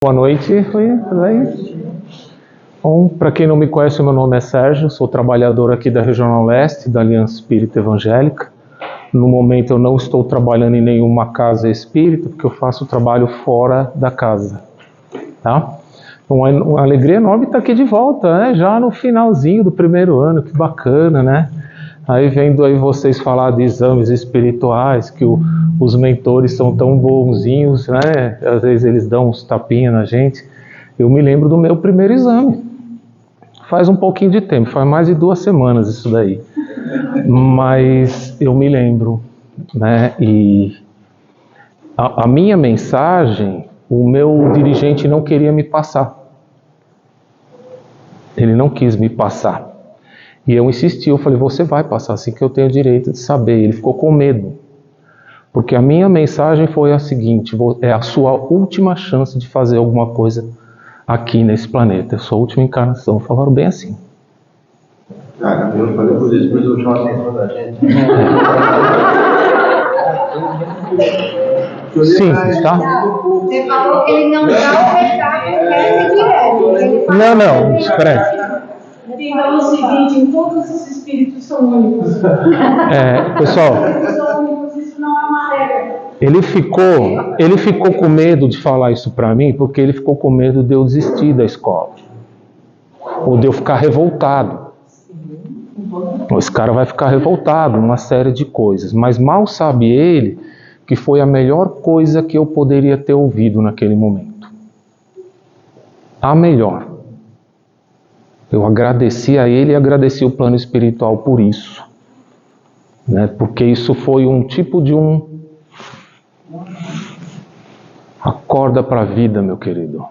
Boa noite, tudo bem? Bom, para quem não me conhece, meu nome é Sérgio, sou trabalhador aqui da Regional Leste, da Aliança Espírita Evangélica. No momento eu não estou trabalhando em nenhuma casa espírita, porque eu faço trabalho fora da casa, tá? Uma alegria enorme estar aqui de volta, né? Já no finalzinho do primeiro ano, que bacana, né? Aí vendo aí vocês falar de exames espirituais, que os mentores são tão bonzinhos, né? Às vezes eles dão uns tapinhas na gente. Eu me lembro do meu primeiro exame. Faz um pouquinho de tempo, faz mais de 2 semanas isso daí. Mas eu me lembro, né? E a minha mensagem, o meu dirigente não queria me passar. Ele não quis me passar. E eu insisti, eu falei, você vai passar assim que eu tenho o direito de saber. Ele ficou com medo. Porque a minha mensagem foi a seguinte, é a sua última chance de fazer alguma coisa aqui nesse planeta. É a sua última encarnação. Falaram bem assim. Cara, eu falei por isso, mas eu chamo a atenção da gente. Simples, tá? Você falou que ele não dá o recado direto. Não, espera. Então, o seguinte, todos os espíritos são únicos. Pessoal, São únicos, isso não é uma regra. ele ficou com medo de falar isso para mim, porque ele ficou com medo de eu desistir da escola. Ou de eu ficar revoltado. Esse cara vai ficar revoltado, uma série de coisas. Mas mal sabe ele que foi a melhor coisa que eu poderia ter ouvido naquele momento. A melhor. Eu agradeci a ele e agradeci o plano espiritual por isso. Né? Porque isso foi um tipo de acorda para a vida, meu querido.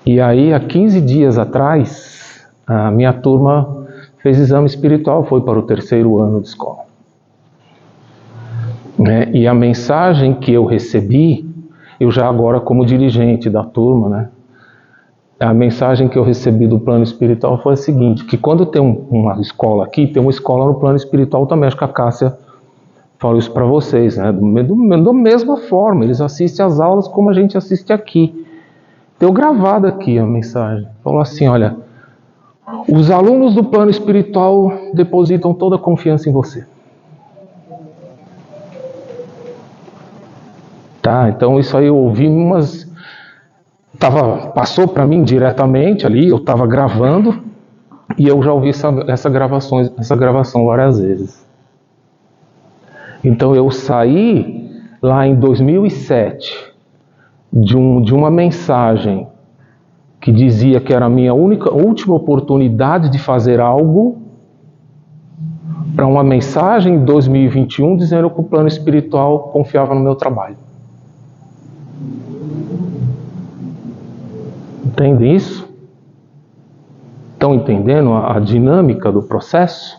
E aí, há 15 dias atrás, a minha turma fez exame espiritual, foi para o 3º ano de escola. Né? E a mensagem que eu recebi, eu já agora como dirigente da turma, né? A mensagem que eu recebi do plano espiritual foi a seguinte, que quando tem uma escola aqui, tem uma escola no plano espiritual também, acho que a Cássia falou isso para vocês, né? Da mesma forma, eles assistem às aulas como a gente assiste aqui. Deu gravado aqui a mensagem, falou assim, olha, os alunos do plano espiritual depositam toda a confiança em você. Tá, então isso aí eu ouvi passou para mim diretamente ali, eu estava gravando e eu já ouvi essa gravação várias vezes. Então eu saí lá em 2007 de uma mensagem que dizia que era a minha última oportunidade de fazer algo para uma mensagem em 2021 dizendo que o plano espiritual confiava no meu trabalho. Entende isso? Estão entendendo a dinâmica do processo?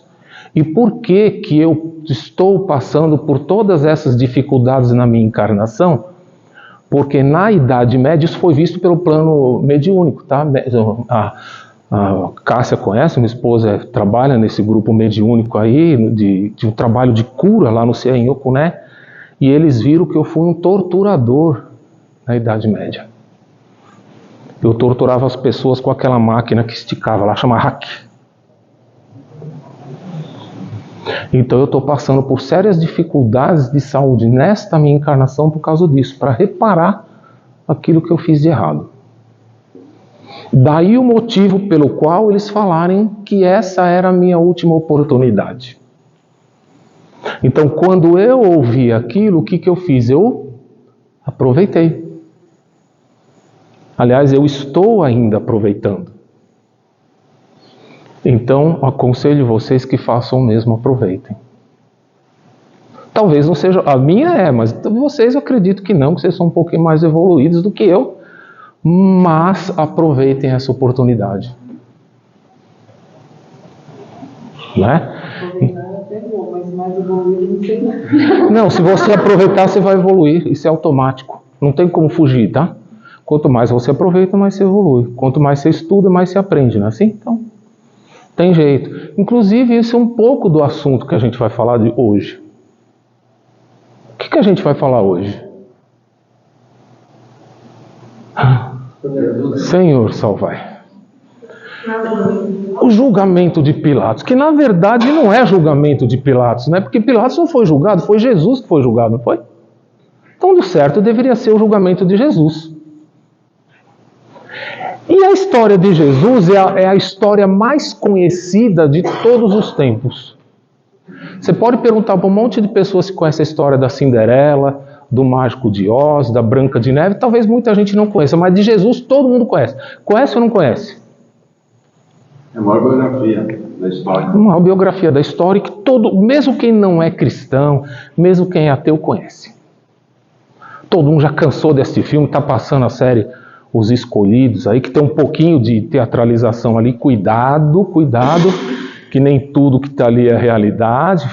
E por que eu estou passando por todas essas dificuldades na minha encarnação? Porque na Idade Média isso foi visto pelo plano mediúnico, tá? A Cássia conhece, minha esposa trabalha nesse grupo mediúnico aí, de um trabalho de cura lá no Ceanhoco, né? E eles viram que eu fui um torturador na Idade Média. Eu torturava as pessoas com aquela máquina que esticava lá, chama hack. Então eu estou passando por sérias dificuldades de saúde nesta minha encarnação por causa disso, para reparar aquilo que eu fiz de errado. Daí o motivo pelo qual eles falarem que essa era a minha última oportunidade. Então quando eu ouvi aquilo, o que eu fiz? Eu aproveitei. Aliás, eu estou ainda aproveitando. Então, aconselho vocês que façam o mesmo, aproveitem. Talvez não seja, a minha mas vocês eu acredito que não, que vocês são um pouquinho mais evoluídos do que eu, mas aproveitem essa oportunidade. Né? Mas mais evoluído não sei não. Não, se você aproveitar, você vai evoluir, isso é automático, não tem como fugir, tá? Quanto mais você aproveita, mais você evolui. Quanto mais você estuda, mais você aprende, não é assim? Então, tem jeito. Inclusive, isso é um pouco do assunto que a gente vai falar de hoje. O que a gente vai falar hoje? Senhor, salvai. O julgamento de Pilatos, que na verdade não é julgamento de Pilatos, né? Porque Pilatos não foi julgado, foi Jesus que foi julgado, não foi? Então, do certo, deveria ser o julgamento de Jesus. E a história de Jesus é a história mais conhecida de todos os tempos. Você pode perguntar para um monte de pessoas se conhece a história da Cinderela, do Mágico de Oz, da Branca de Neve. Talvez muita gente não conheça, mas de Jesus todo mundo conhece. Conhece ou não conhece? É a maior biografia da história. Uma biografia da história que mesmo quem não é cristão, mesmo quem é ateu, conhece. Todo mundo já cansou desse filme, está passando a série Os Escolhidos, aí que tem um pouquinho de teatralização ali. Cuidado, que nem tudo que está ali é realidade,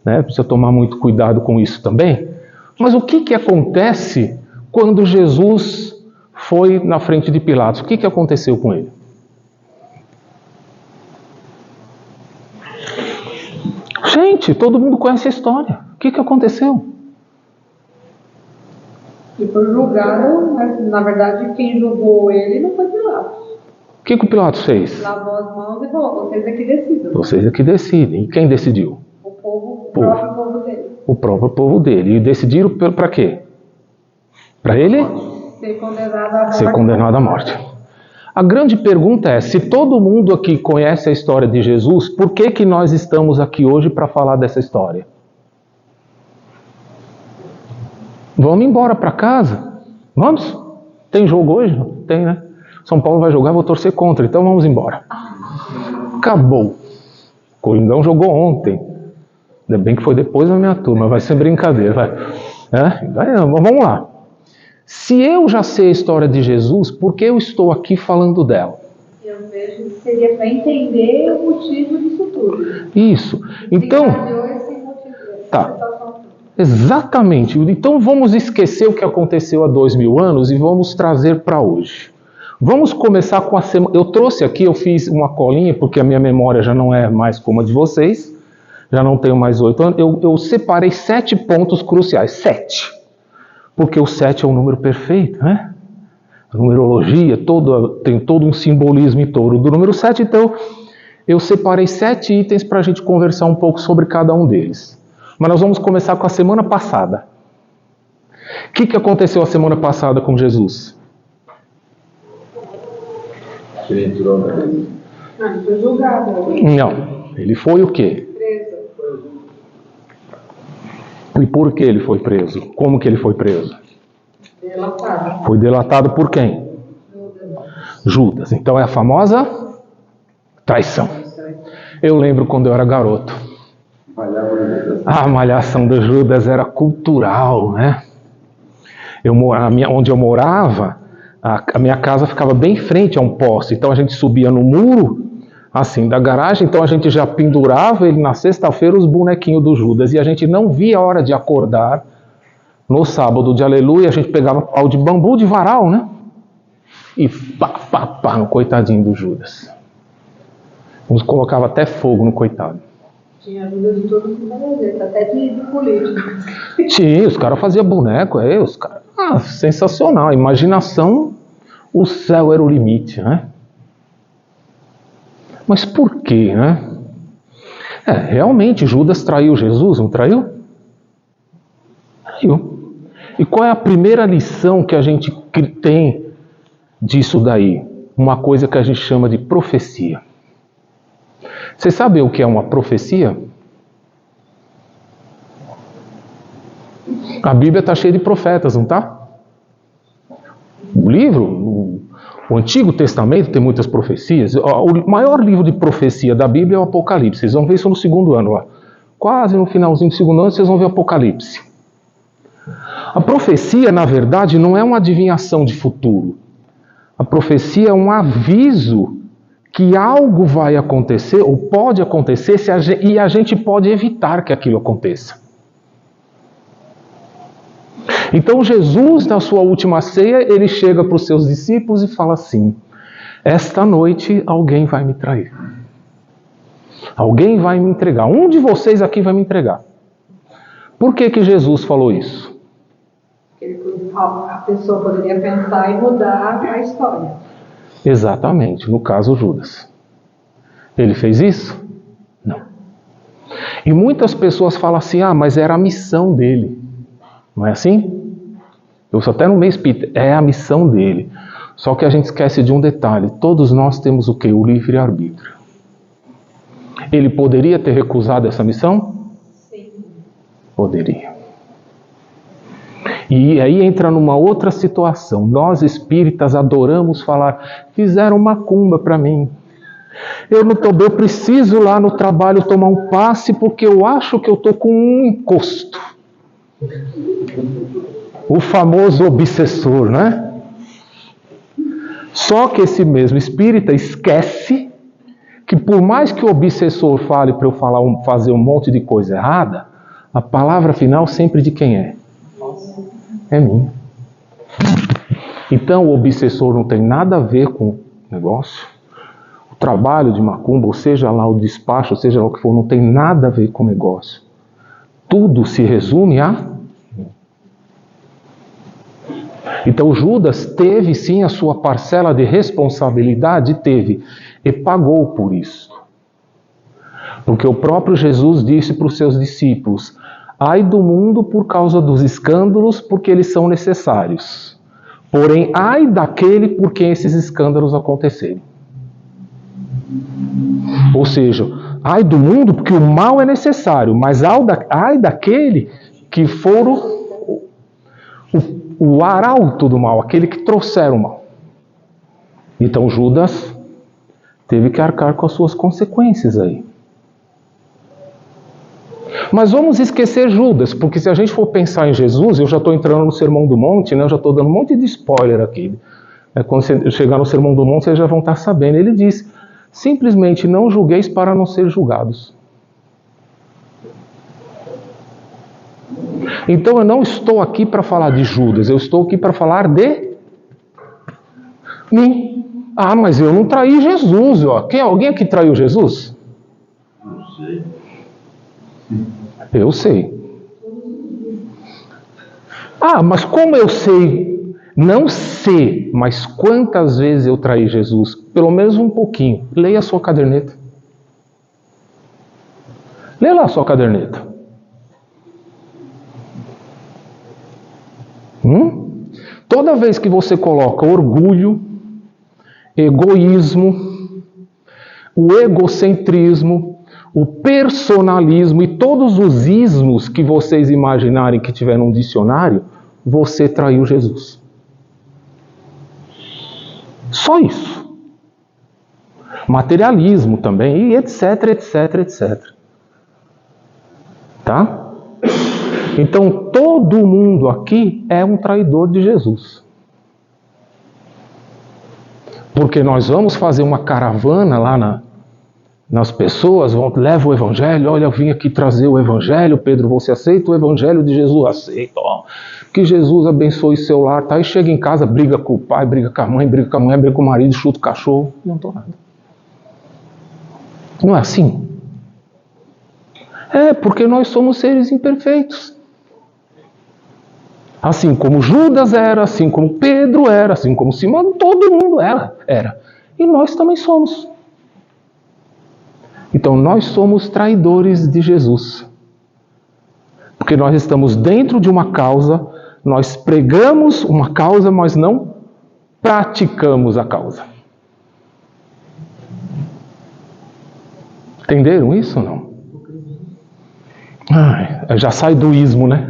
né? Precisa tomar muito cuidado com isso também. Mas o que acontece quando Jesus foi na frente de Pilatos? O que aconteceu com ele? Gente, todo mundo conhece a história. O que aconteceu? E foi julgado, mas na verdade quem julgou ele não foi Pilatos. O que o Pilatos fez? Lavou as mãos e falou, vocês aqui decidam. Vocês aqui decidem. E quem decidiu? O próprio povo dele. O próprio povo dele. E decidiram para quê? Para ele? Ser condenado à morte. Ser condenado à morte. A grande pergunta é, se todo mundo aqui conhece a história de Jesus, por que nós estamos aqui hoje para falar dessa história? Vamos embora para casa? Vamos? Tem jogo hoje? Tem, né? São Paulo vai jogar, vou torcer contra, então vamos embora. Acabou. Coringão jogou ontem. Ainda bem que foi depois da minha turma, vai ser brincadeira. Vamos lá. Se eu já sei a história de Jesus, por que eu estou aqui falando dela? Eu vejo que seria para entender o motivo disso tudo. Isso. Então, tá. Exatamente. Então vamos esquecer o que aconteceu há 2000 anos e vamos trazer para hoje. Vamos começar com a semana. Eu trouxe aqui, eu fiz uma colinha, porque a minha memória já não é mais como a de vocês. Já não tenho mais 8 anos. Eu separei 7 pontos cruciais. 7. Porque o 7 é o número perfeito, né? A numerologia tem todo um simbolismo em torno do número 7. Então, eu separei 7 itens para a gente conversar um pouco sobre cada um deles. Mas nós vamos começar com a semana passada. O que aconteceu a semana passada com Jesus? Ele entrou na igreja. Ele foi julgado. Não. Ele foi o quê? Preso. E por que ele foi preso? Como que ele foi preso? Delatado. Foi delatado por quem? Judas. Então é a famosa traição. Eu lembro quando eu era garoto. A malhação do Judas era cultural, né? Onde eu morava, a minha casa ficava bem em frente a um poste. Então a gente subia no muro, assim, da garagem. Então a gente já pendurava ele na sexta-feira os bonequinhos do Judas. E a gente não via a hora de acordar no sábado de aleluia. A gente pegava pau de bambu de varal, né? E pá, no coitadinho do Judas. Uns colocava até fogo no coitado. Tinha ajuda de todo mundo, até de político. Tinha, os caras faziam boneco, os caras. Sensacional. A imaginação, o céu era o limite, né? Mas por quê, né? Realmente, Judas traiu Jesus, não traiu? Traiu. E qual é a primeira lição que a gente tem disso daí? Uma coisa que a gente chama de profecia. Vocês sabem o que é uma profecia? A Bíblia está cheia de profetas, não está? O livro, o Antigo Testamento tem muitas profecias. O maior livro de profecia da Bíblia é o Apocalipse. Vocês vão ver isso no segundo ano lá. Quase no finalzinho do segundo ano vocês vão ver o Apocalipse. A profecia, na verdade, não é uma adivinhação de futuro. A profecia é um aviso que algo vai acontecer, ou pode acontecer, e a gente pode evitar que aquilo aconteça. Então Jesus, na sua última ceia, ele chega para os seus discípulos e fala assim: esta noite alguém vai me trair. Alguém vai me entregar. Um de vocês aqui vai me entregar. Por que Jesus falou isso? Ele a pessoa poderia pensar e mudar a história. Exatamente, no caso Judas. Ele fez isso? Não. E muitas pessoas falam assim, mas era a missão dele. Não é assim? Eu sou até no meio espírita, é a missão dele. Só que a gente esquece de um detalhe, todos nós temos o quê? O livre-arbítrio. Ele poderia ter recusado essa missão? Sim. Poderia. E aí entra numa outra situação. Nós espíritas adoramos falar, fizeram macumba para mim. Eu não tô bem, eu preciso lá no trabalho tomar um passe porque eu acho que eu tô com um encosto. O famoso obsessor, né? Só que esse mesmo espírita esquece que por mais que o obsessor fale para eu fazer um monte de coisa errada, a palavra final sempre de quem é? É minha. Então o obsessor não tem nada a ver com o negócio. O trabalho de macumba, ou seja lá o despacho, ou seja lá o que for, não tem nada a ver com o negócio. Tudo se resume a... Então Judas teve sim a sua parcela de responsabilidade, teve, e pagou por isso. Porque o próprio Jesus disse para os seus discípulos, ai do mundo por causa dos escândalos, porque eles são necessários. Porém, ai daquele por quem esses escândalos acontecerem. Ou seja, ai do mundo porque o mal é necessário, mas ai daquele que for o arauto do mal, aquele que trouxer o mal. Então Judas teve que arcar com as suas consequências aí. Mas vamos esquecer Judas, porque se a gente for pensar em Jesus, eu já estou entrando no Sermão do Monte, né? Eu já estou dando um monte de spoiler aqui. Quando você chegar no Sermão do Monte, vocês já vão estar sabendo. Ele diz, simplesmente não julgueis para não ser julgados. Então eu não estou aqui para falar de Judas, eu estou aqui para falar de mim. Mas eu não traí Jesus. Alguém aqui traiu Jesus? Não sei. Eu sei. Mas como eu sei? Não sei, mas quantas vezes eu traí Jesus? Pelo menos um pouquinho. Leia a sua caderneta. Leia lá a sua caderneta. Toda vez que você coloca orgulho, egoísmo, o egocentrismo, o personalismo e todos os ismos que vocês imaginarem que tiver num dicionário, você traiu Jesus. Só isso. Materialismo também, e etc, etc, etc. Tá? Então todo mundo aqui é um traidor de Jesus. Porque nós vamos fazer uma caravana lá nas pessoas, leva o evangelho, olha, eu vim aqui trazer o evangelho, Pedro, você aceita o evangelho de Jesus? Aceito, que Jesus abençoe seu lar, tá? E chega em casa, briga com o pai, briga com a mãe, briga com a mulher, briga com o marido, chuta o cachorro, não estou nada. Não é assim? Porque nós somos seres imperfeitos. Assim como Judas era, assim como Pedro era, assim como Simão, todo mundo era. E nós também somos. Então nós somos traidores de Jesus. Porque nós estamos dentro de uma causa, nós pregamos uma causa, mas não praticamos a causa. Entenderam isso ou não? Já sai do ismo, né?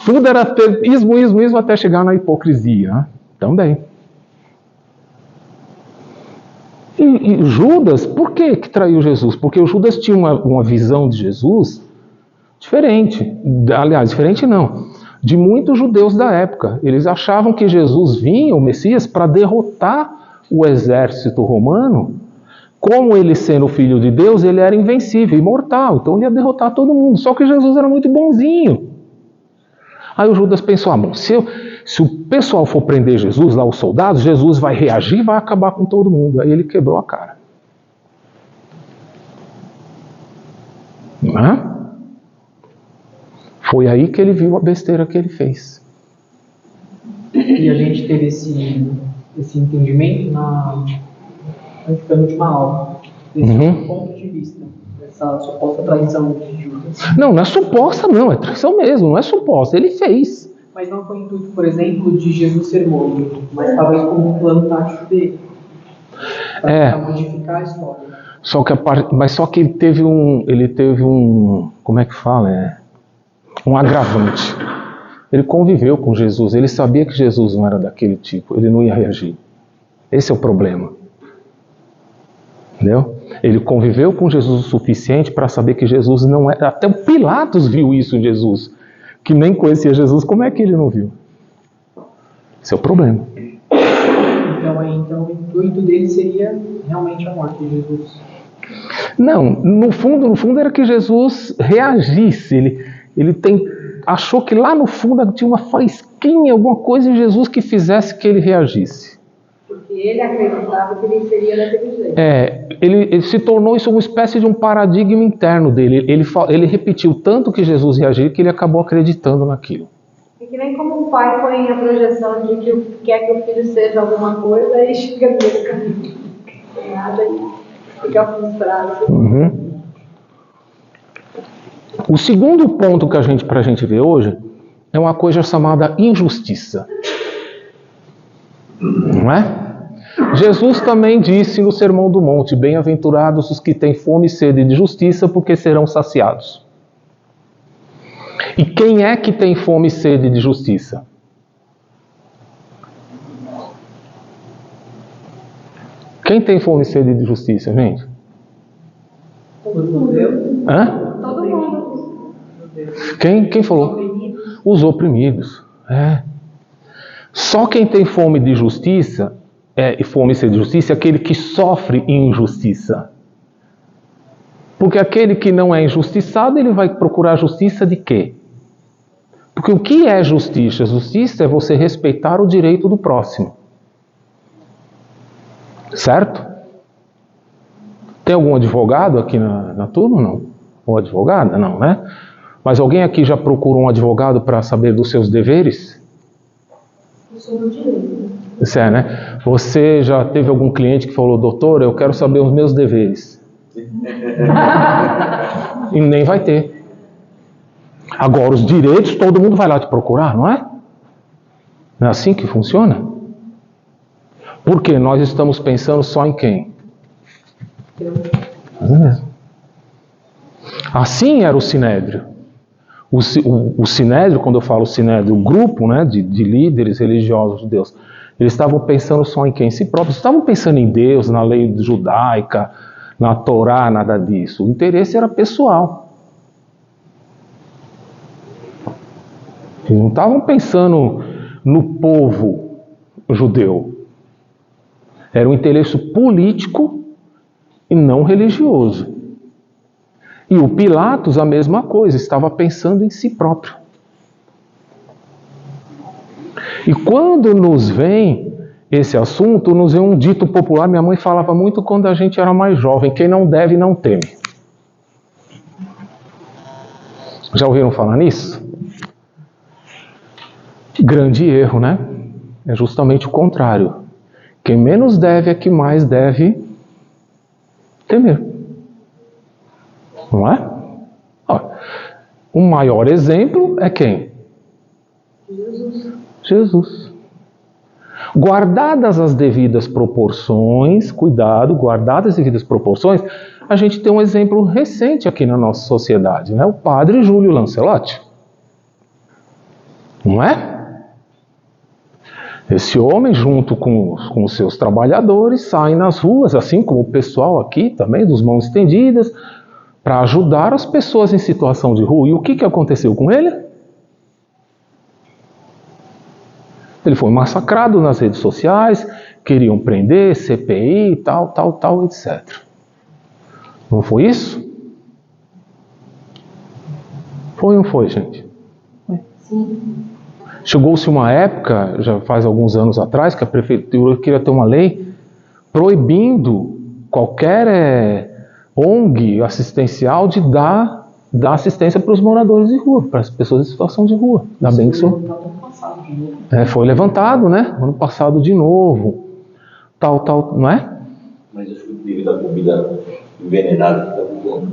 Tudo era ismo, até chegar na hipocrisia, né? Também. E Judas, por que traiu Jesus? Porque o Judas tinha uma visão de Jesus diferente. Aliás, diferente não. De muitos judeus da época. Eles achavam que Jesus vinha, o Messias, para derrotar o exército romano. Como ele sendo filho de Deus, ele era invencível, imortal. Então ele ia derrotar todo mundo. Só que Jesus era muito bonzinho. Aí o Judas pensou, bom, se o pessoal for prender Jesus, lá os soldados, Jesus vai reagir e vai acabar com todo mundo. Aí ele quebrou a cara. Não é? Foi aí que ele viu a besteira que ele fez. E a gente teve esse entendimento na última aula, desse ponto de vista, dessa suposta traição de Judas. Não é suposta não, é traição mesmo, não é suposta, ele fez. Mas não foi o intuito, por exemplo, de Jesus ser morto, mas talvez como um plano tático dele, para modificar a história. Só que ele teve um, como é que fala? Um agravante. Ele conviveu com Jesus, ele sabia que Jesus não era daquele tipo, ele não ia reagir. Esse é o problema. Entendeu? Ele conviveu com Jesus o suficiente para saber que Jesus não era. Até o Pilatos viu isso em Jesus, que nem conhecia Jesus, como é que ele não viu? Esse é o problema. Então o intuito dele seria realmente a morte de Jesus. Não, no fundo era que Jesus reagisse. Ele achou que lá no fundo tinha uma faísquinha, alguma coisa em Jesus que fizesse que ele reagisse. Porque ele acreditava que ele seria daquele jeito. Ele se tornou isso uma espécie de um paradigma interno dele. Ele repetiu tanto que Jesus reagiu que ele acabou acreditando naquilo. É que nem como um pai põe a projeção de que quer que o filho seja alguma coisa e chega nesse caminho. Não tem nada aí. Fica frustrado. O segundo ponto que pra gente ver hoje é uma coisa chamada injustiça. Não é? Jesus também disse no Sermão do Monte: bem-aventurados os que têm fome e sede de justiça, porque serão saciados. E quem é que tem fome e sede de justiça? Quem tem fome e sede de justiça, gente? Todo mundo. Hã? Todo mundo. Quem falou? Os oprimidos. Só quem tem fome de justiça, e fome e sede de justiça, é aquele que sofre injustiça. Porque aquele que não é injustiçado, ele vai procurar justiça de quê? Porque o que é justiça? Justiça é você respeitar o direito do próximo. Certo? Tem algum advogado aqui na turma? Não? Ou advogada? Não, né? Mas alguém aqui já procurou um advogado para saber dos seus deveres? Eu sou do direito. Isso né? Você já teve algum cliente que falou: doutor, eu quero saber os meus deveres? E nem vai ter. Agora, os direitos, todo mundo vai lá te procurar, não é? Não é assim que funciona? Porque nós estamos pensando só em quem? Assim era o Sinédrio. O Sinédrio, quando eu falo Sinédrio, o grupo, né, de líderes religiosos judeus, eles estavam pensando só em quem? Em si próprios. Estavam pensando em Deus, na lei judaica, na Torá, nada disso. O interesse era pessoal. Eles não estavam pensando no povo judeu. Era um interesse político e não religioso. E o Pilatos, a mesma coisa, estava pensando em si próprio. E quando nos vem esse assunto, nos vem um dito popular, minha mãe falava muito quando a gente era mais jovem: quem não deve, não teme. Já ouviram falar nisso? Grande erro, né? É justamente o contrário. Quem menos deve é que mais deve temer. Não é? O maior exemplo é quem? Jesus. Guardadas as devidas proporções, cuidado, guardadas as devidas proporções, a gente tem um exemplo recente aqui na nossa sociedade, né? O padre Júlio Lancelotti. Não é? Esse homem, junto com os seus trabalhadores, saem nas ruas, assim como o pessoal aqui também, dos mãos estendidas, para ajudar as pessoas em situação de rua. E o que aconteceu com ele? Ele foi massacrado nas redes sociais, queriam prender, CPI, tal, etc. Não foi isso? Foi ou não foi, gente? Sim. Chegou-se uma época, já faz alguns anos atrás, que a prefeitura queria ter uma lei proibindo qualquer ONG assistencial de dar dá assistência para os moradores de rua, para as pessoas em situação de rua. Dá bem que isso. Foi levantado, né? Ano passado de novo. Tal, não é? Mas eu fui devido à comida envenenada que está usando.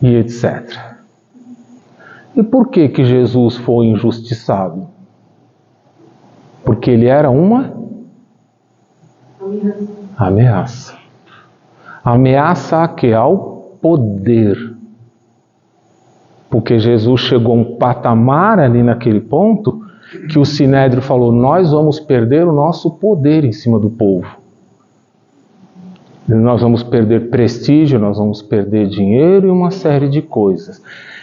E etc. E por que que Jesus foi injustiçado? Porque ele era uma ameaça. Ameaça a quê? Ao poder. Porque Jesus chegou a um patamar ali naquele ponto que o Sinédrio falou: nós vamos perder o nosso poder em cima do povo. Nós vamos perder prestígio, nós vamos perder dinheiro e uma série de coisas.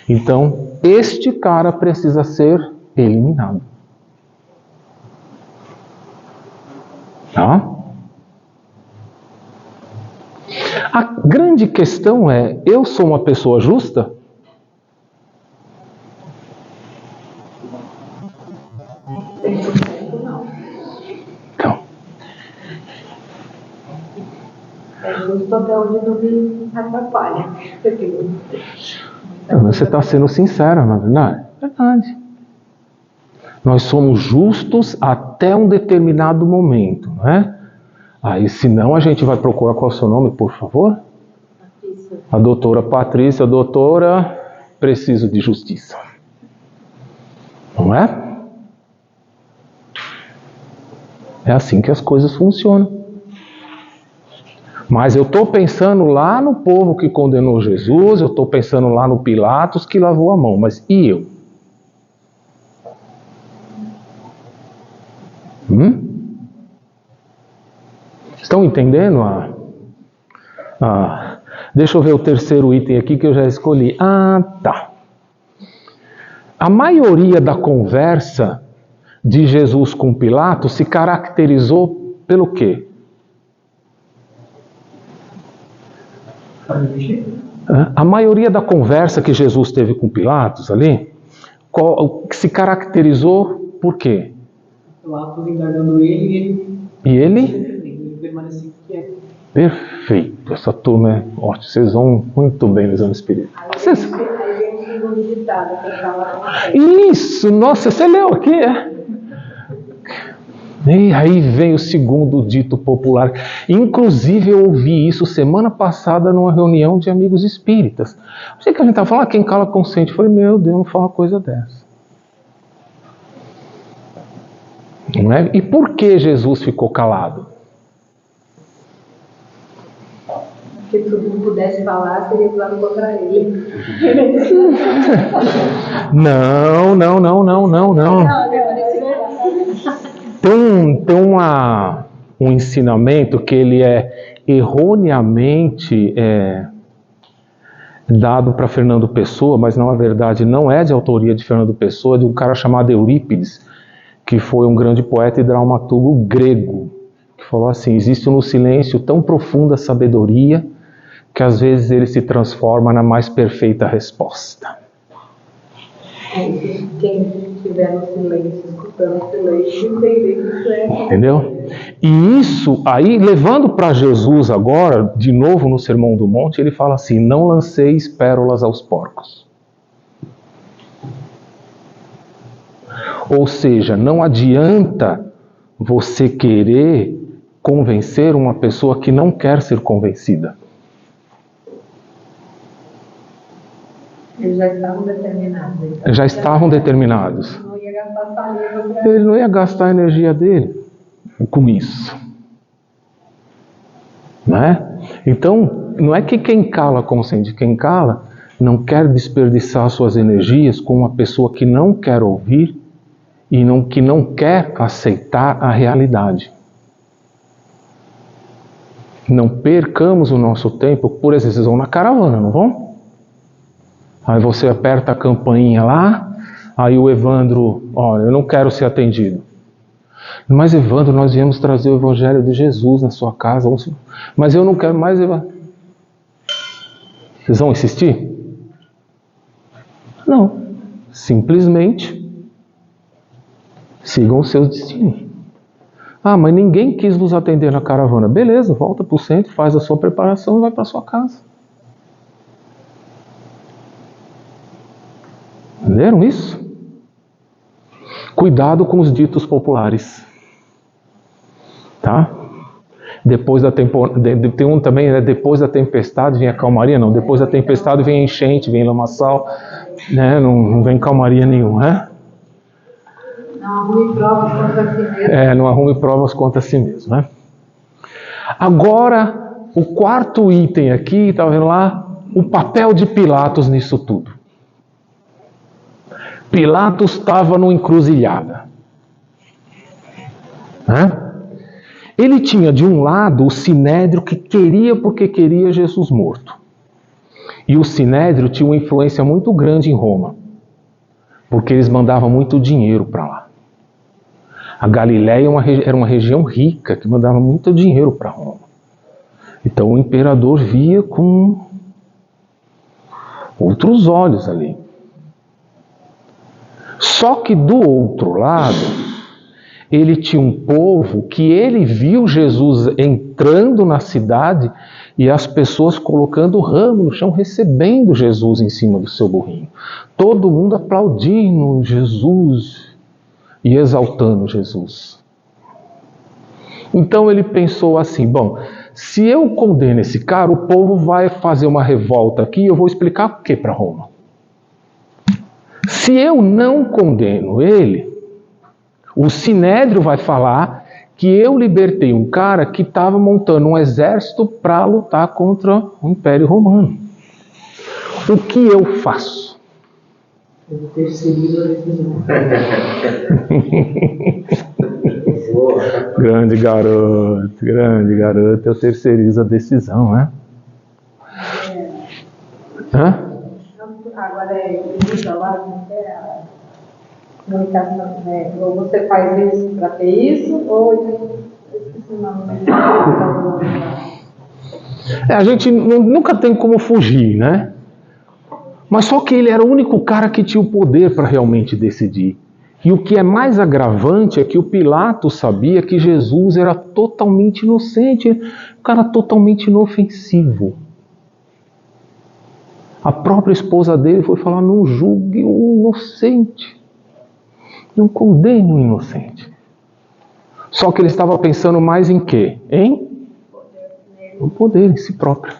Então, este cara precisa ser eliminado. Tá? A grande questão é: eu sou uma pessoa justa? Então. É justo até onde não me atrapalha. Você está sendo sincera, na verdade? Verdade. Nós somos justos até um determinado momento, não é? Aí, senão, a gente vai procurar qual é o seu nome, por favor? A doutora Patrícia. Doutora, preciso de justiça. Não é? É assim que as coisas funcionam. Mas eu estou pensando lá no povo que condenou Jesus, eu estou pensando lá no Pilatos que lavou a mão, mas e eu? Estão entendendo? Deixa eu ver o terceiro item aqui que eu já escolhi. Tá. A maioria da conversa de Jesus com Pilatos se caracterizou pelo quê? A maioria da conversa que Jesus teve com Pilatos ali, se caracterizou por quê? Pilatos indagando ele e ele? Ele permaneceu quieto. Perfeito, essa turma é ótima, vocês vão muito bem no exame espírita. Vocês... Isso, nossa, você leu aqui, E aí vem o segundo dito popular. Inclusive eu ouvi isso semana passada numa reunião de amigos espíritas. Não sei que a gente estava falando, quem cala consente. Eu falei, meu Deus, não fala uma coisa dessa. Não é? E por que Jesus ficou calado? Se todo mundo pudesse falar, seria usado contra ele. Não. Tem um ensinamento que ele é erroneamente dado para Fernando Pessoa, mas na verdade não é de autoria de Fernando Pessoa, é de um cara chamado Eurípides, que foi um grande poeta e dramaturgo grego, que falou assim: existe no silêncio tão profunda sabedoria que às vezes ele se transforma na mais perfeita resposta. Quem estiver no silêncio, escutando o silêncio, entender que isso é... Entendeu? E isso aí, levando para Jesus agora, de novo no Sermão do Monte, ele fala assim: não lanceis pérolas aos porcos. Ou seja, não adianta você querer convencer uma pessoa que não quer ser convencida. Eles já estavam determinados. Já estavam determinados. Não ia gastar saliva para... Ele não ia gastar a energia dele com isso. Não é? Então, não é que quem cala consente. Quem cala não quer desperdiçar suas energias com uma pessoa que não quer ouvir e que não quer aceitar a realidade. Não percamos o nosso tempo. Por exemplo, vocês vão na caravana, não vão? Aí você aperta a campainha lá, aí o Evandro: olha, eu não quero ser atendido. Mas Evandro, nós viemos trazer o Evangelho de Jesus na sua casa. Mas eu não quero mais, Evandro. Vocês vão insistir? Não. Simplesmente sigam os seus destinos. Mas ninguém quis nos atender na caravana. Beleza, volta para o centro, faz a sua preparação e vai para sua casa. Entenderam isso? Cuidado com os ditos populares. Tá? Depois da tem um também, né? Depois da tempestade vem a calmaria. Não, depois da tempestade vem a enchente, vem lamaçal, né? Não vem calmaria nenhuma, né? Não arrume provas contra si mesmo. Não arrume provas contra si mesmo, né? Agora, o quarto item aqui, está vendo lá? O papel de Pilatos nisso tudo. Pilatos estava numa encruzilhada. Né? Ele tinha de um lado o Sinédrio que queria porque queria Jesus morto. E o Sinédrio tinha uma influência muito grande em Roma, porque eles mandavam muito dinheiro para lá. A Galiléia era uma região rica que mandava muito dinheiro para Roma. Então o imperador via com outros olhos ali. Só que do outro lado, ele tinha um povo que ele viu Jesus entrando na cidade e as pessoas colocando ramo no chão, recebendo Jesus em cima do seu burrinho. Todo mundo aplaudindo Jesus e exaltando Jesus. Então ele pensou assim, bom, se eu condeno esse cara, o povo vai fazer uma revolta aqui e eu vou explicar o que para Roma? Se eu não condeno ele, o Sinédrio vai falar que eu libertei um cara que estava montando um exército para lutar contra o Império Romano. O que eu faço? Eu terceirizo a decisão. Grande garoto, eu terceirizo a decisão, né? Hã? Agora usa lá, não é a comunicação, né? Ou você faz isso para ter isso, ou eu esqueci o nome. A gente nunca tem como fugir, né? Mas só que ele era o único cara que tinha o poder para realmente decidir. E o que é mais agravante é que o Pilatos sabia que Jesus era totalmente inocente, um cara totalmente inofensivo. A própria esposa dele foi falar, não julgue o inocente, não condene o inocente. Só que ele estava pensando mais em quê? O poder em si próprio.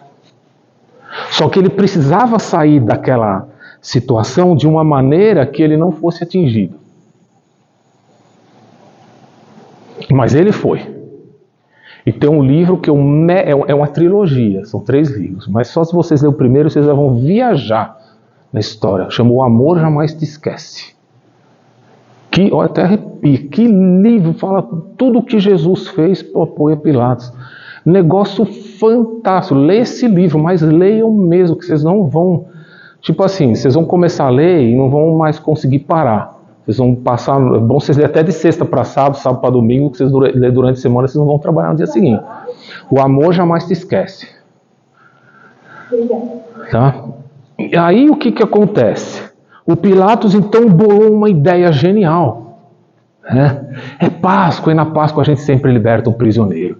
Só que ele precisava sair daquela situação de uma maneira que ele não fosse atingido. Mas ele foi. E tem um livro que é uma trilogia, são 3 livros. Mas só se vocês lerem o primeiro, vocês já vão viajar na história. Chama O Amor Jamais Te Esquece. Que, eu até arrepio, que livro, fala tudo o que Jesus fez para o apoio a Pilatos. Negócio fantástico. Leia esse livro, mas leiam mesmo, que vocês não vão... Tipo assim, vocês vão começar a ler e não vão mais conseguir parar. Vocês vão passar... É bom vocês lerem até de sexta para sábado, sábado para domingo, que vocês lerem durante a semana, vocês não vão trabalhar no dia seguinte. O Amor Jamais Te Esquece. Tá? E aí o que acontece? O Pilatos então bolou uma ideia genial. Né? É Páscoa, e na Páscoa a gente sempre liberta um prisioneiro.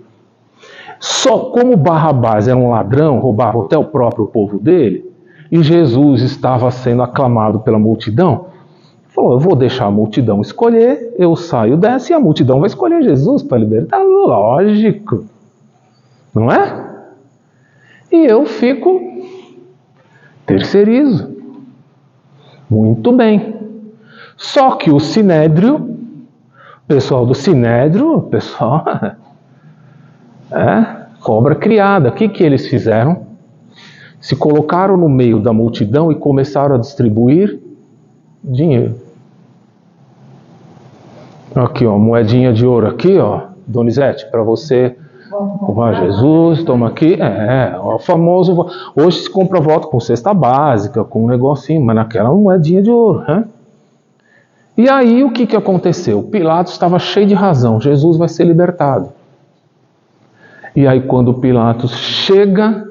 Só como Barrabás era um ladrão, roubava até o próprio povo dele, e Jesus estava sendo aclamado pela multidão, falou, eu vou deixar a multidão escolher, eu saio dessa e a multidão vai escolher Jesus para libertar. Lógico. Não é? E eu fico terceirizo. Muito bem. Só que o Sinédrio, o pessoal do Sinédrio, o pessoal... cobra criada. O que eles fizeram? Se colocaram no meio da multidão e começaram a distribuir dinheiro. Aqui, ó, moedinha de ouro aqui, ó, Donizete, para você louvar Jesus, toma aqui. O famoso. Hoje se compra voto com cesta básica, com um negocinho, mas naquela moedinha de ouro, né? E aí o que aconteceu? Pilatos estava cheio de razão. Jesus vai ser libertado. E aí quando Pilatos chega,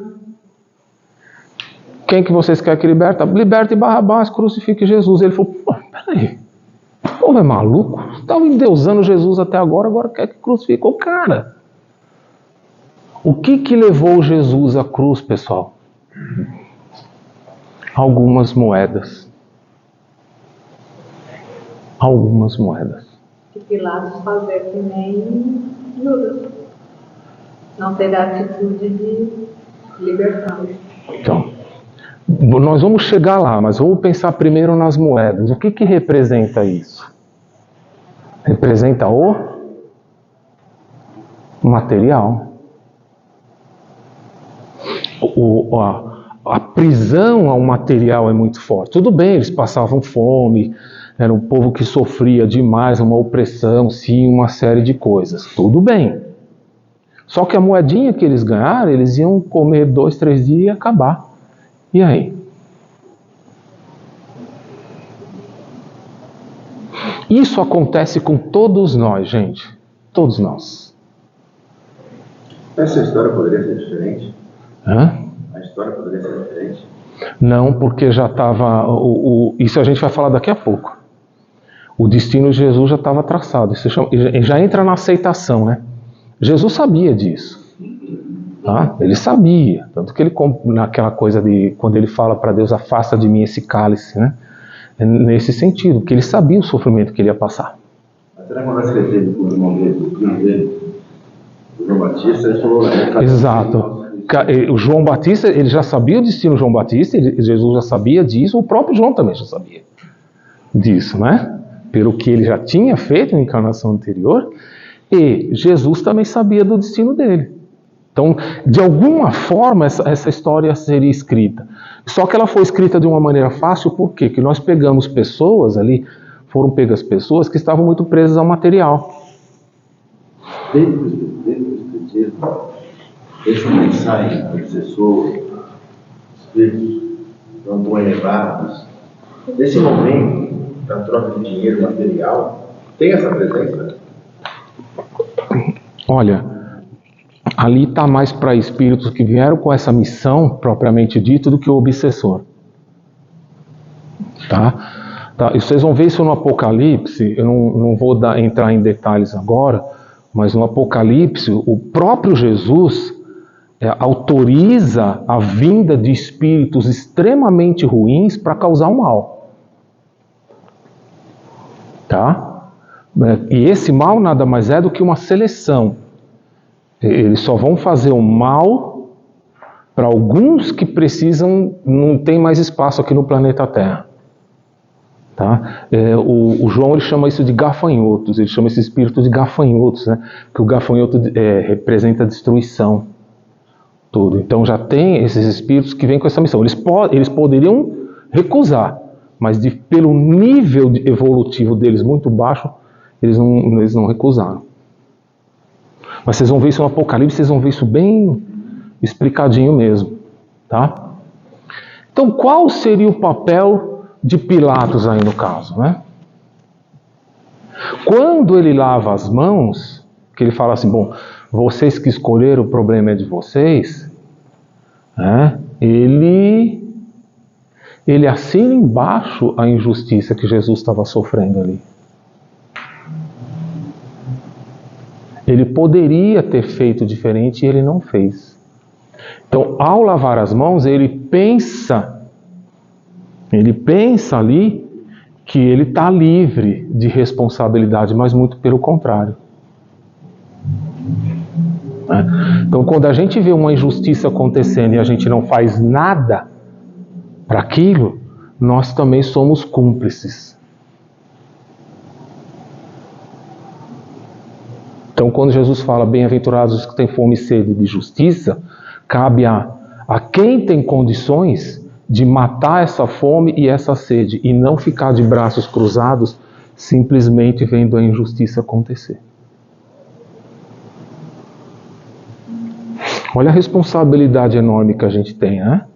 quem que vocês querem que liberta? Liberte Barrabás, crucifique Jesus. Ele falou, peraí, o povo é maluco? Estava endeusando Jesus até agora quer que crucifique o cara. O que levou Jesus à cruz, pessoal? Algumas moedas. algumas moedas. Que Pilatos fazer que nem Judas. Não ter a atitude de libertá-los. Então, nós vamos chegar lá, mas vamos pensar primeiro nas moedas. O que representa isso? Representa o material. A prisão ao material é muito forte. Tudo bem, eles passavam fome, era um povo que sofria demais, uma opressão, sim, uma série de coisas. Tudo bem. Só que a moedinha que eles ganharam, eles iam comer 2, 3 dias e acabar. E aí? Isso acontece com todos nós, gente. Todos nós. Essa história poderia ser diferente? Hã? A história poderia ser diferente? Não, porque já estava... Isso a gente vai falar daqui a pouco. O destino de Jesus já estava traçado. Isso já entra na aceitação, né? Jesus sabia disso. Tá? Ele sabia. Tanto que ele, naquela coisa de... Quando ele fala para Deus, afasta de mim esse cálice, né? É nesse sentido, porque ele sabia o sofrimento que ele ia passar. Mas será que quando ele teve com o irmão dele, o primo dele, o João Batista, ele falou... Exato. O João Batista, ele já sabia o destino do João Batista, Jesus já sabia disso, o próprio João também já sabia disso, né? Pelo que ele já tinha feito na encarnação anterior, e Jesus também sabia do destino dele. Então, de alguma forma, essa história seria escrita. Só que ela foi escrita de uma maneira fácil, por quê? Porque nós pegamos pessoas ali, foram pegas pessoas que estavam muito presas ao material. Desde o Espiritismo, eles pensar em obsessor, espíritos não tão elevados. Nesse momento da troca de dinheiro material, tem essa presença? Olha, ali está mais para espíritos que vieram com essa missão, propriamente dito, do que o obsessor. Tá? E vocês vão ver isso no Apocalipse, eu não vou entrar em detalhes agora, mas no Apocalipse, o próprio Jesus autoriza a vinda de espíritos extremamente ruins para causar o mal. Tá? E esse mal nada mais é do que uma seleção. Eles só vão fazer o mal para alguns que precisam, não tem mais espaço aqui no planeta Terra. Tá? O João ele chama isso de gafanhotos, ele chama esses espíritos de gafanhotos, né? Porque o gafanhoto representa a destruição. Tudo. Então já tem esses espíritos que vêm com essa missão. Eles poderiam recusar, mas pelo nível evolutivo deles muito baixo, eles não recusaram. Mas vocês vão ver isso no Apocalipse, vocês vão ver isso bem explicadinho mesmo. Tá? Então qual seria o papel de Pilatos aí no caso? Né? Quando ele lava as mãos, que ele fala assim, bom, vocês que escolheram, o problema é de vocês, né? Ele assina embaixo a injustiça que Jesus estava sofrendo ali. Ele poderia ter feito diferente e ele não fez. Então, ao lavar as mãos, ele pensa ali que ele está livre de responsabilidade, mas muito pelo contrário. Então, quando a gente vê uma injustiça acontecendo e a gente não faz nada para aquilo, nós também somos cúmplices. Então, quando Jesus fala, bem-aventurados os que têm fome e sede de justiça, cabe a quem tem condições de matar essa fome e essa sede, e não ficar de braços cruzados, simplesmente vendo a injustiça acontecer. Olha a responsabilidade enorme que a gente tem, né?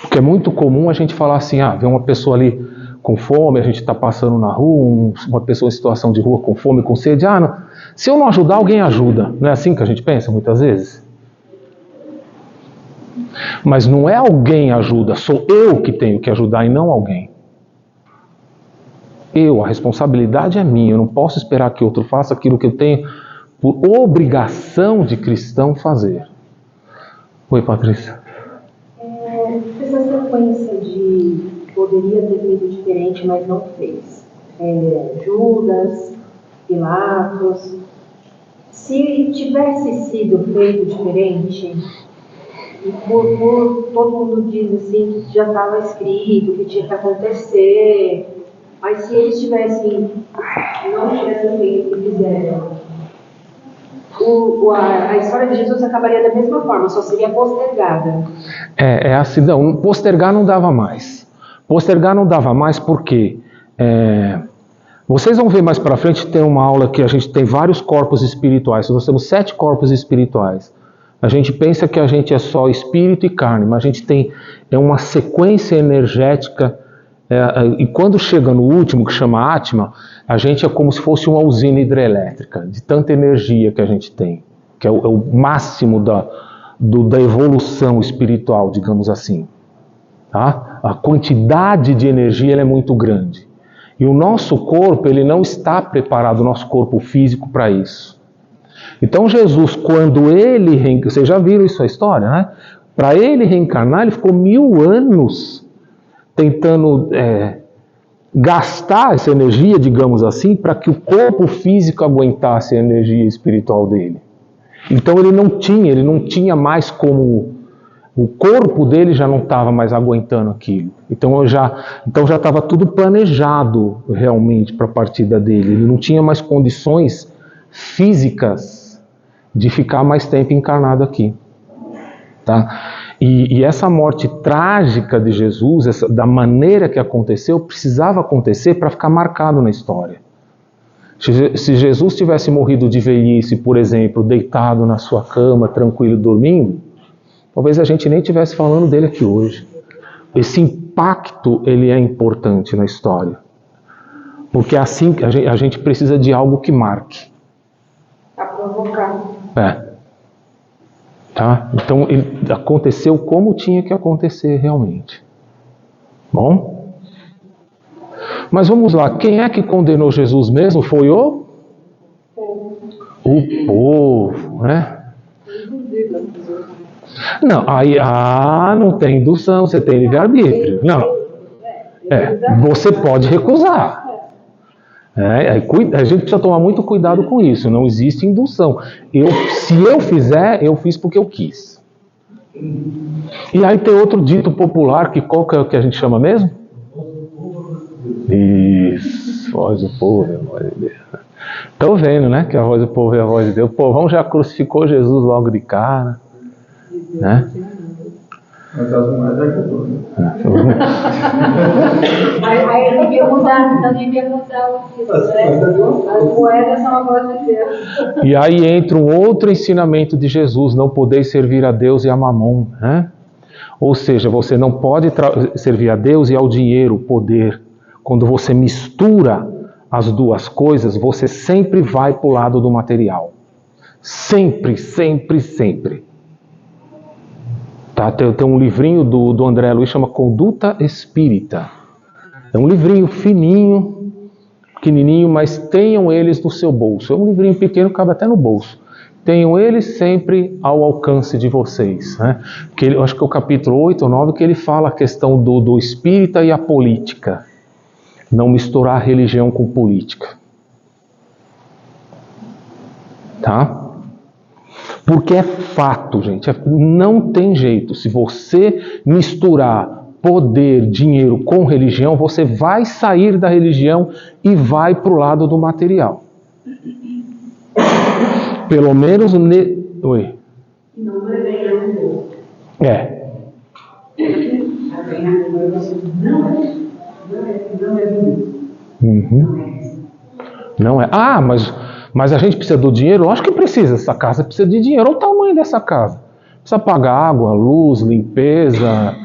Porque é muito comum a gente falar assim, vê uma pessoa ali com fome, a gente está passando na rua, uma pessoa em situação de rua com fome, com sede, não, se eu não ajudar, alguém ajuda. Não é assim que a gente pensa muitas vezes? Mas não é alguém ajuda, sou eu que tenho que ajudar e não alguém. A responsabilidade é minha, eu não posso esperar que outro faça aquilo que eu tenho por obrigação de cristão fazer. Oi, Patrícia. Essa sequência de poderia ter feito diferente, mas não fez. Judas, Pilatos. Se tivesse sido feito diferente, e todo mundo diz assim que já estava escrito, que tinha que acontecer, mas se eles não tivessem feito o que fizeram, a história de Jesus acabaria da mesma forma, só seria postergada. É assim, não, postergar não dava mais. Postergar não dava mais porque vocês vão ver mais para frente, tem uma aula que a gente tem vários corpos espirituais. Nós temos 7 corpos espirituais. A gente pensa que a gente é só espírito e carne, mas a gente tem uma sequência energética. E quando chega no último, que chama Atma, a gente é como se fosse uma usina hidrelétrica, de tanta energia que a gente tem, que é o máximo da evolução espiritual, digamos assim. Tá? A quantidade de energia ela é muito grande. E o nosso corpo, ele não está preparado, o nosso corpo físico, para isso. Então Jesus, quando ele... Vocês já viram isso, a história, né? Para ele reencarnar, ele ficou 1000 anos tentando gastar essa energia, digamos assim, para que o corpo físico aguentasse a energia espiritual dele. Então ele não tinha mais como... O corpo dele já não estava mais aguentando aquilo. Então já estava tudo planejado realmente para a partida dele. Ele não tinha mais condições físicas de ficar mais tempo encarnado aqui. Tá? E essa morte trágica de Jesus, da maneira que aconteceu, precisava acontecer para ficar marcado na história. Se Jesus tivesse morrido de velhice, por exemplo, deitado na sua cama, tranquilo, dormindo, talvez a gente nem estivesse falando dele aqui hoje. Esse impacto, ele é importante na história. Porque assim a gente precisa de algo que marque. Para provocar. Tá? Então, ele aconteceu como tinha que acontecer realmente. Bom? Mas vamos lá, quem é que condenou Jesus mesmo? Foi o povo, né? Não, aí não tem indução, você tem livre-arbítrio. Não. Você pode recusar. A gente precisa tomar muito cuidado com isso. Não existe indução. Se eu fizer, eu fiz porque eu quis. E aí tem outro dito popular, qual que é o que a gente chama mesmo? Isso, voz do povo é a voz de Deus. Estão vendo, né? Que a voz do povo é a voz de Deus. O povão já crucificou Jesus logo de cara. Né? Mas as moedas ajudou, né? Aí ele devia mudar, também devia mudar o que as moedas são a voz de Deus. E aí entra um outro ensinamento de Jesus: não podeis servir a Deus e a Mamon, né? Ou seja, você não pode servir a Deus e ao dinheiro, o poder. Quando você mistura as duas coisas, você sempre vai para o lado do material. Sempre, sempre, sempre. Tá? Tem um livrinho do André Luiz, chama Conduta Espírita. É um livrinho fininho, pequenininho, mas tenham eles no seu bolso. É um livrinho pequeno, cabe até no bolso. Tenham eles sempre ao alcance de vocês. Né? Porque eu acho que é o capítulo 8 ou 9 que ele fala a questão do espírita e a política. Não misturar religião com política. Tá? Porque é fato, gente. Não tem jeito. Se você misturar poder, dinheiro com religião, você vai sair da religião e vai para o lado do material. Pelo menos... Oi. Não vai ganhar um pouco. Não é. Mas a gente precisa do dinheiro? Lógico que precisa. Essa casa precisa de dinheiro. Olha o tamanho dessa casa. Precisa pagar água, luz, limpeza,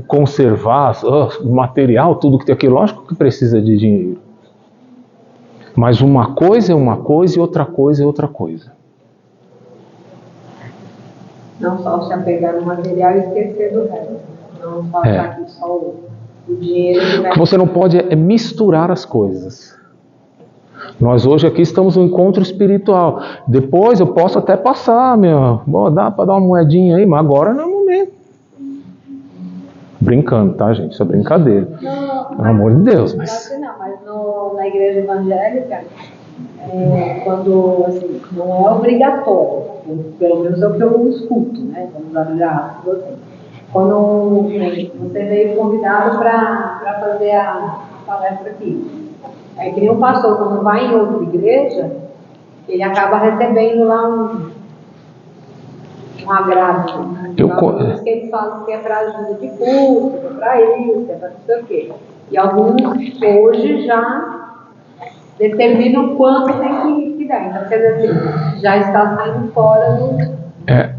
conservar, material, tudo que tem aqui. Lógico que precisa de dinheiro. Mas uma coisa é uma coisa e outra coisa é outra coisa. Não só se apegar no material e esquecer do resto. Não só achar que só o dinheiro... O que você não pode é misturar as coisas. Nós hoje aqui estamos no encontro espiritual. Depois eu posso até passar, dá para dar uma moedinha aí, mas agora não é o momento. Brincando, tá, gente? Isso é brincadeira. Pelo amor de Deus. Mas na igreja evangélica, quando assim, não é obrigatório, pelo menos é o que eu escuto, né? Vamos aviar assim. Quando você veio convidado para fazer a palestra aqui, é que nem um pastor, quando vai em outra igreja, ele acaba recebendo lá um agrado. Por isso que eles falam que é para ajuda de curso, que é para isso, que é para não sei o quê. E alguns hoje já determinam quanto tem que dar. Então, quer dizer assim, já está saindo fora do...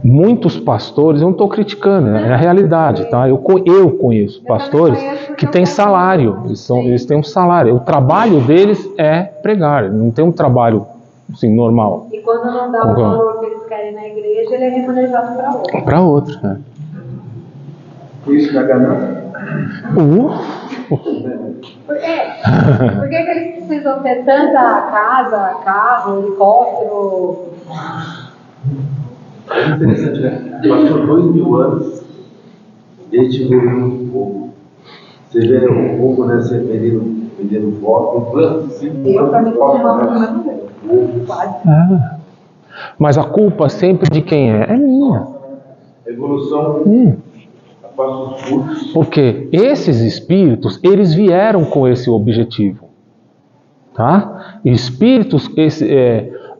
Muitos pastores, eu não estou criticando, é a realidade, tá? Eu conheço pastores que têm salário, eles têm um salário, o trabalho deles é pregar, não tem um trabalho assim, normal. E quando não dá o valor que eles querem na igreja, ele é remanejado para outro. Para outro, né? Por isso da ganância? Por que eles precisam ter tanta casa, carro, helicóptero? É interessante, né? Passou 2000 anos desde que o povo. Você vê o povo, né? Você vendendo voto, Eu, para mim, mas a culpa sempre de quem é? É minha. Evolução a passos curtos. Porque esses espíritos, eles vieram com esse objetivo. Tá? Espíritos,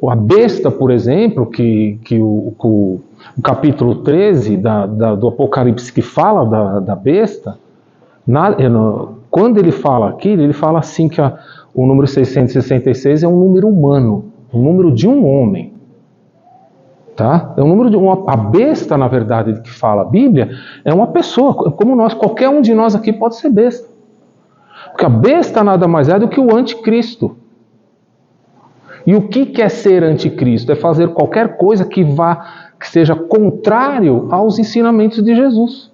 a besta, por exemplo, que o capítulo 13 do Apocalipse que fala da besta, quando ele fala aquilo, ele fala assim que o número 666 é um número humano, um número de um homem. Tá? É um número a besta, na verdade, que fala a Bíblia, é uma pessoa, como nós, qualquer um de nós aqui pode ser besta. Porque a besta nada mais é do que o anticristo. E o que é ser anticristo? É fazer qualquer coisa que seja contrário aos ensinamentos de Jesus.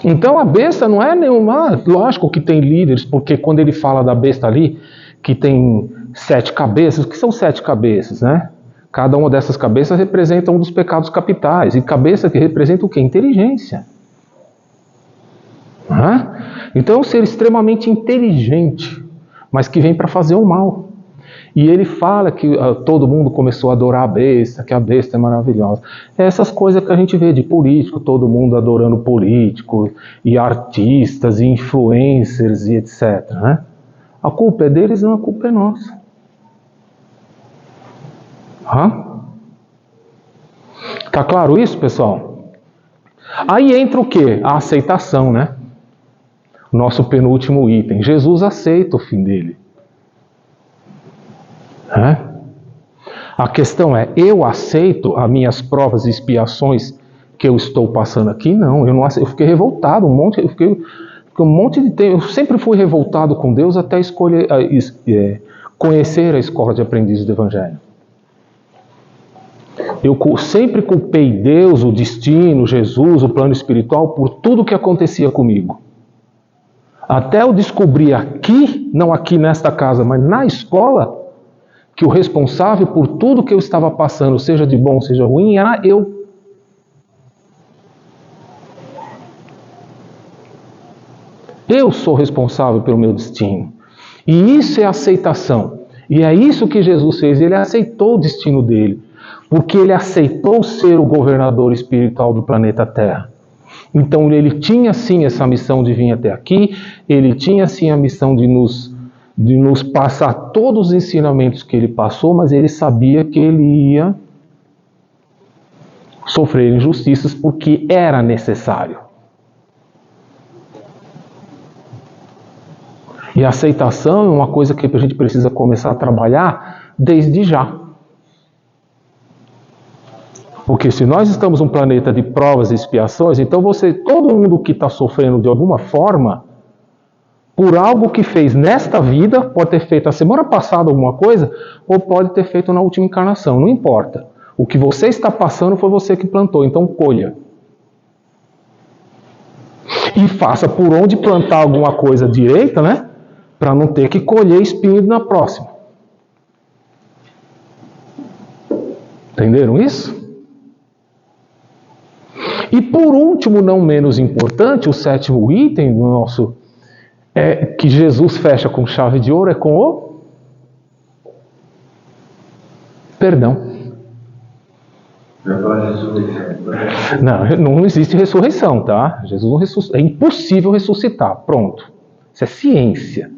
Então a besta não é nenhuma... Lógico que tem líderes, porque quando ele fala da besta ali, que tem 7 cabeças, o que são 7 cabeças, né? Cada uma dessas cabeças representa um dos pecados capitais. E cabeça que representa o quê? Inteligência. Então é um ser extremamente inteligente, mas que vem para fazer o mal. E ele fala que todo mundo começou a adorar a besta, que a besta é maravilhosa. Essas coisas que a gente vê de político, todo mundo adorando político, e artistas, e influencers, e etc. Né? A culpa é deles, não, a culpa é nossa. Tá claro isso, pessoal? Aí entra o quê? A aceitação, né? Nosso penúltimo item. Jesus aceita o fim dele. A questão é, eu aceito as minhas provas e expiações que eu estou passando aqui? Não, eu não aceito. Eu fiquei revoltado, eu fiquei um monte de tempo. Eu sempre fui revoltado com Deus até escolher conhecer a escola de aprendizes do Evangelho. Eu sempre culpei Deus, o destino, Jesus, o plano espiritual, por tudo que acontecia comigo. Até eu descobrir aqui, não aqui nesta casa, mas na escola, que o responsável por tudo que eu estava passando, seja de bom, seja ruim, era eu. Eu sou responsável pelo meu destino. E isso é aceitação. E é isso que Jesus fez. Ele aceitou o destino dele. Porque ele aceitou ser o governador espiritual do planeta Terra. Então ele tinha sim essa missão de vir até aqui, ele tinha sim a missão de nos passar todos os ensinamentos que ele passou, mas ele sabia que ele ia sofrer injustiças porque era necessário. E a aceitação é uma coisa que a gente precisa começar a trabalhar desde já. Porque se nós estamos num planeta de provas e expiações, então todo mundo que está sofrendo de alguma forma, por algo que fez nesta vida, pode ter feito a semana passada alguma coisa, ou pode ter feito na última encarnação, não importa. O que você está passando foi você que plantou, então colha. E faça por onde plantar alguma coisa direita, né? Para não ter que colher espinho na próxima. Entenderam isso? E por último, não menos importante, o sétimo item do nosso que Jesus fecha com chave de ouro é com o perdão. Não existe ressurreição, tá? Jesus não ressuscita. É impossível ressuscitar. Pronto. Isso é ciência.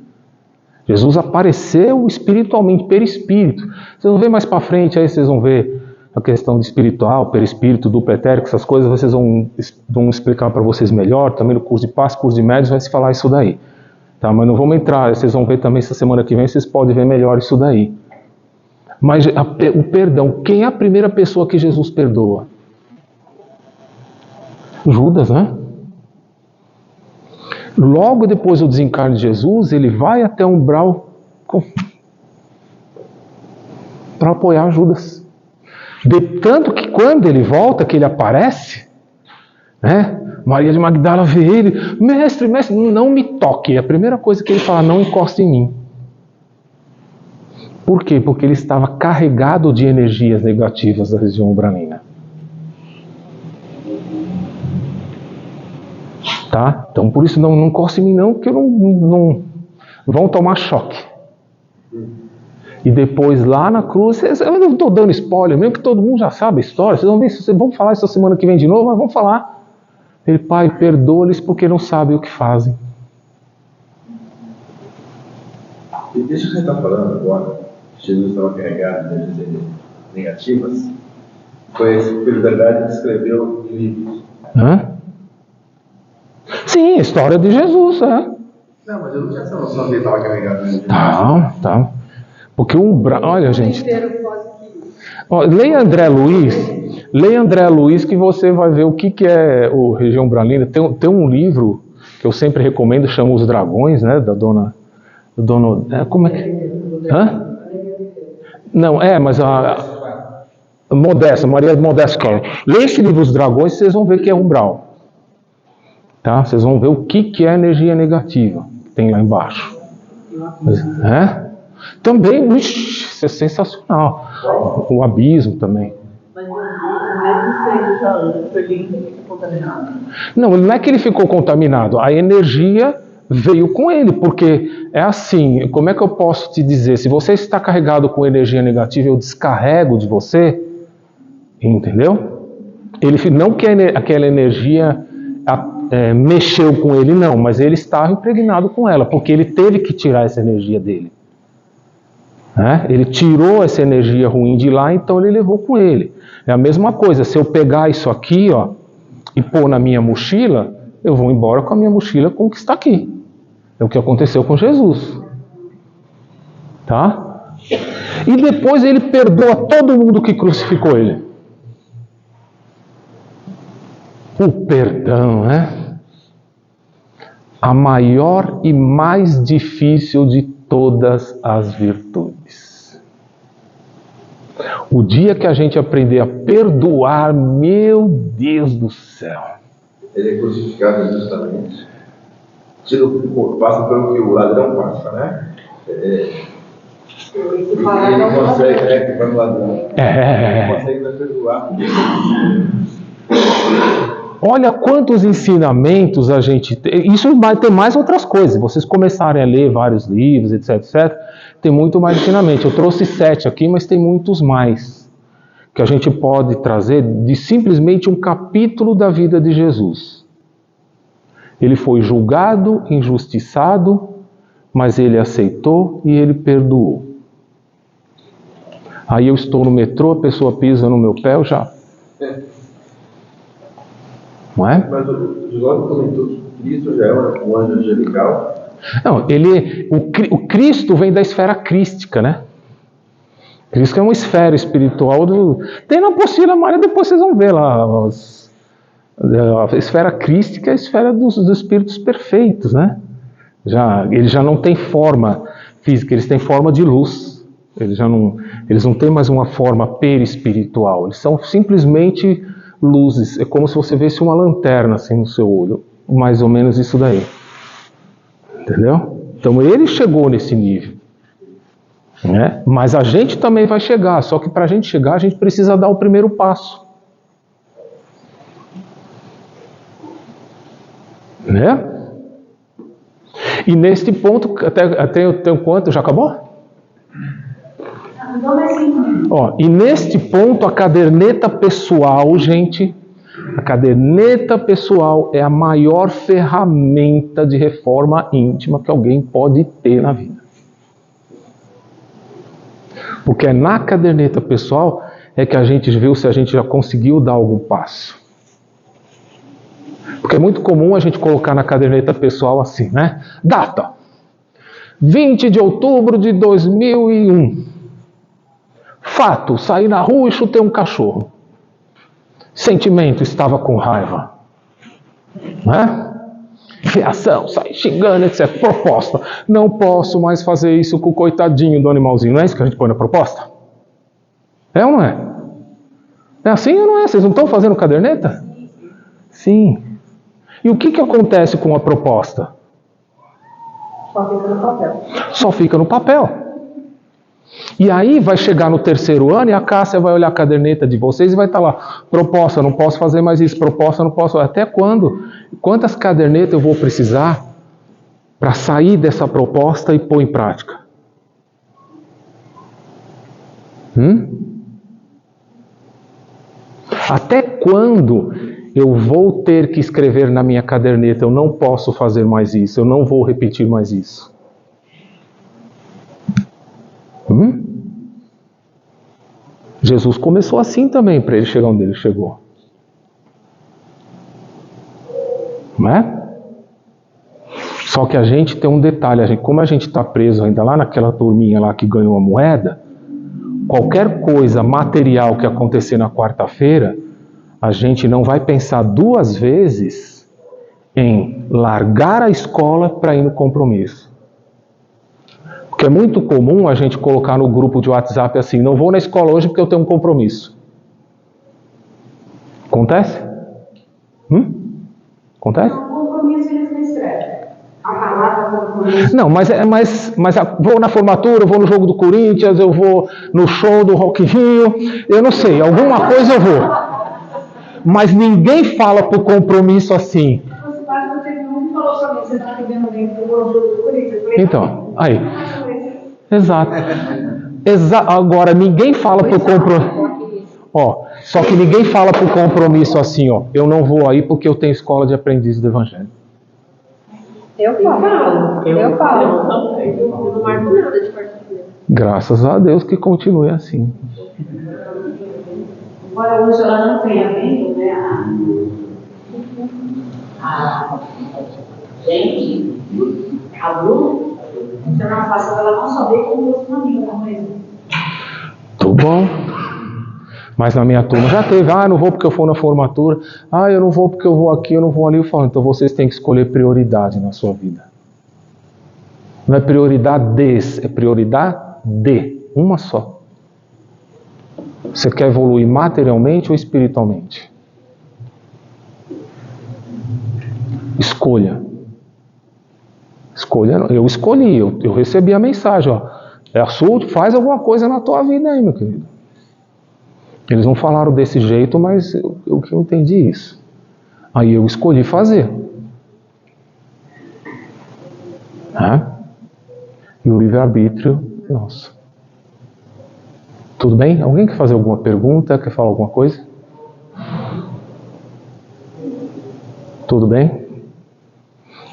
Jesus apareceu espiritualmente, perispírito. Vocês vão ver mais para frente, aí vocês vão ver a questão de espiritual, perispírito, duplo etérico, essas coisas, vocês vão explicar para vocês melhor. Também no curso de passe, curso de médios, vai se falar isso daí. Tá? Mas não vamos entrar, vocês vão ver também essa semana que vem, vocês podem ver melhor isso daí. Mas o perdão, quem é a primeira pessoa que Jesus perdoa? Judas, né? Logo depois do desencarne de Jesus, ele vai até o umbral para apoiar Judas. De tanto que quando ele volta, que ele aparece, né? Maria de Magdala vê ele, mestre, não me toque. A primeira coisa que ele fala, não encoste em mim. Por quê? Porque ele estava carregado de energias negativas da região umbralina. Tá? Então por isso não encoste em mim não, porque não vão tomar choque. E depois lá na cruz, eu não estou dando spoiler, mesmo que todo mundo já sabe a história, vocês vão ver, vamos falar isso semana que vem de novo, mas vamos falar. Ele, Pai, perdoa-lhes porque não sabem o que fazem. E deixa que você está falando agora, Jesus estava carregado de energias negativas, foi a espiritualidade que escreveu em livros. Sim, a história de Jesus, Não, mas eu não tinha essa noção que ele estava carregado de energias. Tá. Porque o umbral, olha gente, leia André Luiz que você vai ver o que é o região umbralina. Tem um livro que eu sempre recomendo, chama Os Dragões, né, da dona como é que... Não, mas a Modesta, Maria Modesta. Leia esse livro Os Dragões, vocês vão ver que é umbral. Tá? Vocês vão ver o que é energia negativa que tem lá embaixo. Também, isso é sensacional. O abismo também. Mas não é que já antes, porque ele ficou contaminado. Não é que ele ficou contaminado. A energia veio com ele, porque é assim, como é que eu posso te dizer? Se você está carregado com energia negativa, eu descarrego de você, entendeu? Ele não que aquela energia mexeu com ele, não, mas ele estava impregnado com ela, porque ele teve que tirar essa energia dele. Ele tirou essa energia ruim de lá, então ele levou com ele. É a mesma coisa, se eu pegar isso aqui, e pôr na minha mochila, eu vou embora com a minha mochila com o que está aqui. É o que aconteceu com Jesus. Tá? E depois ele perdoa todo mundo que crucificou ele. O perdão, a maior e mais difícil de todas as virtudes. O dia que a gente aprender a perdoar, meu Deus do céu. Ele é crucificado justamente. Passa pelo que o ladrão passa, né? Ele consegue, que vai no ladrão. Ele consegue perdoar. Olha quantos ensinamentos a gente tem. Isso vai ter mais outras coisas. Se vocês começarem a ler vários livros, etc., tem muito mais ensinamento. Eu trouxe 7 aqui, mas tem muitos mais que a gente pode trazer de simplesmente um capítulo da vida de Jesus. Ele foi julgado, injustiçado, mas ele aceitou e ele perdoou. Aí eu estou no metrô, a pessoa pisa no meu pé, eu já... Não é? Mas o João comentou que Cristo já é um anjo angelical. Não, o Cristo vem da esfera crística, né? Cristo é uma esfera espiritual Tem na apostila Maria, depois vocês vão ver lá. A esfera crística é a esfera dos espíritos perfeitos, né? Eles já não têm forma física, eles têm forma de luz. Eles não têm mais uma forma perispiritual. Eles são simplesmente luzes. É como se você visse uma lanterna assim no seu olho. Mais ou menos isso daí. Entendeu? Então ele chegou nesse nível. Né? Mas a gente também vai chegar. Só que para a gente chegar, a gente precisa dar o primeiro passo. Né? E neste ponto, até eu tenho quanto? Já acabou? Ó, e neste ponto, a caderneta pessoal, gente, a caderneta pessoal é a maior ferramenta de reforma íntima que alguém pode ter na vida. Porque é na caderneta pessoal é que a gente viu se a gente já conseguiu dar algum passo. Porque é muito comum a gente colocar na caderneta pessoal assim, né? Data: 20 de outubro de 2001. Fato: saí na rua e chutei um cachorro. Sentimento: estava com raiva. Né? Reação: saí xingando, etc. Proposta: não posso mais fazer isso com o coitadinho do animalzinho. Não é isso que a gente põe na proposta? É ou não é? É assim ou não é? Vocês não estão fazendo caderneta? Sim. E o que acontece com a proposta? Só fica no papel. Só fica no papel. E aí vai chegar no terceiro ano e a Cássia vai olhar a caderneta de vocês e vai estar lá: proposta, não posso fazer mais isso, proposta, não posso. Até quando? Quantas cadernetas eu vou precisar para sair dessa proposta e pôr em prática? Até quando eu vou ter que escrever na minha caderneta: eu não posso fazer mais isso, eu não vou repetir mais isso? Jesus começou assim também para ele chegar onde ele chegou. Não é? Só que a gente tem um detalhe, como a gente está preso ainda lá naquela turminha lá que ganhou a moeda, qualquer coisa material que acontecer na quarta-feira, a gente não vai pensar duas vezes em largar a escola para ir no compromisso. Porque é muito comum a gente colocar no grupo de WhatsApp assim: não vou na escola hoje porque eu tenho um compromisso. Acontece? Acontece? O compromisso eles não escrevem. A palavra compromisso. Não, mas vou na formatura, eu vou no jogo do Corinthians, eu vou no show do Rock in Rio, eu não sei, alguma coisa eu vou. Mas ninguém fala pro compromisso assim. Você quase não teve um que falou pra mim: você está querendo alguém pro jogo do Corinthians? Então, aí. Exato. Agora, ninguém fala pro compromisso. Ó, só que ninguém fala pro compromisso assim, ó: eu não vou aí porque eu tenho escola de aprendizes do Evangelho. Eu falo. Eu não marco nada de quarta-feira. Graças a Deus que continue assim. Agora hoje ela não tem amigo, né? Gente, a Lu, então não faça ela não saber como os amigos da mãe. Tudo bom. Mas na minha turma já teve: eu não vou porque eu for na formatura, eu não vou porque eu vou aqui, eu não vou ali. Eu falo: então vocês têm que escolher prioridade na sua vida. Não é prioridades, é prioridade, uma só. Você quer evoluir materialmente ou espiritualmente? Escolha. Eu escolhi, eu recebi a mensagem: ó, é a sua, faz alguma coisa na tua vida aí, meu querido. Eles não falaram desse jeito, mas eu entendi isso. Aí eu escolhi fazer. E o livre-arbítrio, nossa. Tudo bem? Alguém quer fazer alguma pergunta? Quer falar alguma coisa? Tudo bem?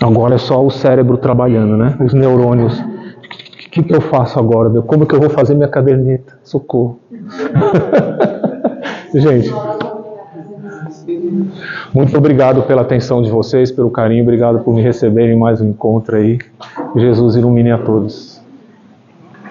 Agora é só o cérebro trabalhando, né? Os neurônios. O que eu faço agora, meu? Como que eu vou fazer minha caderneta? Socorro. Gente, muito obrigado pela atenção de vocês, pelo carinho. Obrigado por me receberem em mais um encontro aí. Jesus ilumine a todos.